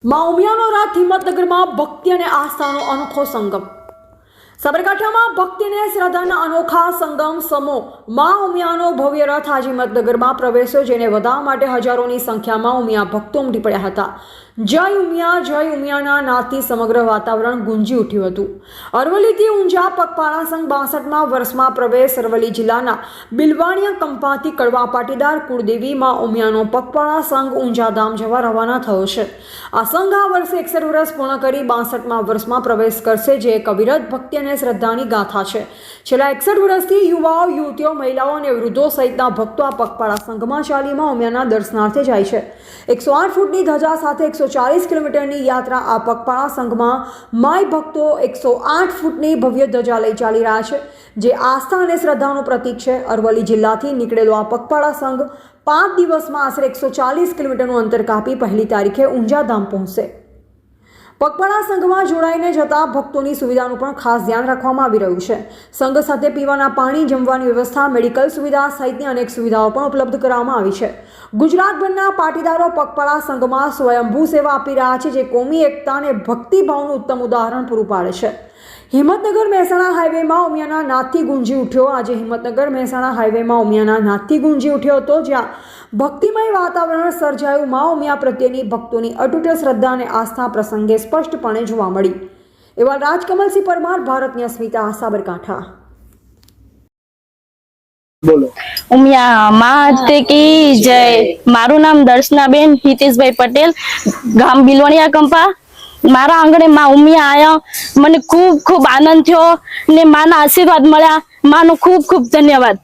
માં ઉમિયાનો રાત હિંમતનગરમાં ભક્તિ અને આસ્થાનો અનોખો સંગમ। સાબરકાંઠામાં ભક્તિ અને શ્રદ્ધાના અનોખા સંગમ સમો માં ઉમિયાનો ભવ્ય રથ આજે હિંમતનગરમાં પ્રવેશ્યો, જેને વધાવવા માટે હજારોની સંખ્યામાં ઉમિયા ભક્તો ઉમટી પડ્યા હતા। જય ઉમિયાના નાદથી સમગ્ર વાતાવરણ ગુંજી ઉઠ્યું હતું। અરવલ્લીથી ઊંઝા પગપાળા સંઘ 62માં વર્ષમાં પ્રવેશ। અરવલ્લી જિલ્લાના બિલવાણીયા કંપાથી કડવા પાટીદાર કુળદેવી માં ઉમિયાનો પગપાળા સંઘ ઊંઝા ધામ જવા રવાના થયો છે। આ સંઘ આ વર્ષે 61 વર્ષ પૂર્ણ કરી 62માં વર્ષમાં પ્રવેશ કરશે, જે એક અવિરત ભક્તિ અને શ્રદ્ધાની ગાથા છે। છેલ્લા 61 વર્ષથી યુવાઓ, યુવતીઓ, મહિલાઓ અને વૃદ્ધો સહિતના ભક્તો આ પગપાળા સંઘમાં ચાલી માં ઉમિયાના દર્શનાર્થે જાય છે। 108 ફૂટની ધજા સાથે 140 કિલોમીટરની યાત્રા આ પગપાળા સંઘમાં માય ભક્તો 108 ફૂટની ભવ્ય ધજા લઈ ચાલી રહ્યા છે, જે આસ્થા અને શ્રદ્ધાનું પ્રતીક છે। અરવલ્લી જિલ્લાથી નીકળેલો આ પગપાળા સંઘ 5 દિવસમાં આશરે 140 કિલોમીટરનું અંતર કાપી 1લી તારીખે ઊંઝા ધામ પહોંચશે। પગપાળા સંઘમાં જોડાઈને જતા ભક્તોની સુવિધાનું પણ ખાસ ધ્યાન રાખવામાં આવી રહ્યું છે। સંઘ સાથે પીવાના પાણી, જમવાની વ્યવસ્થા, મેડિકલ સુવિધા સહિતની અનેક સુવિધાઓ પણ ઉપલબ્ધ કરવામાં આવી છે। ગુજરાતભરના પાટીદારો પગપાળા સંઘમાં સ્વયંભૂ સેવા આપી રહ્યા છે, જે કોમી એકતા અને ભક્તિભાવનું ઉત્તમ ઉદાહરણ પૂરું પાડે છે। હિંમતનગર મહેસાણા હાઈવેમાં ઉમિયાના નાદથી ગુંજી ઉઠ્યો। આજે હિંમતનગર મહેસાણા હાઈવેમાં ઉમિયાના નાદથી ગુંજી ઉઠ્યો હતો, જ્યાં ભક્તિમય વાતાવરણ સર્જાયું। માં ઉમિયા પ્રત્યેની ભક્તોની અતૂટ શ્રદ્ધા અને આસ્થા પ્રસંગે સ્પષ્ટપણે જોવા મળી। એવા રાજકમલસિંહ પરમાર, ભારતની અસ્મિતા, સાબરકાંઠા। બોલો। ઉમિયા માત કી જય। મારું નામ દર્શનાબેન હિતેશભાઈ પટેલ, ગામ બિલવાણીયા કંપા। મારા આંગણે માં ઉમિયા આયા, મને ખૂબ ખૂબ આનંદ થયો ને માના આશીર્વાદ મળ્યા। માનો ખૂબ ખૂબ ધન્યવાદ।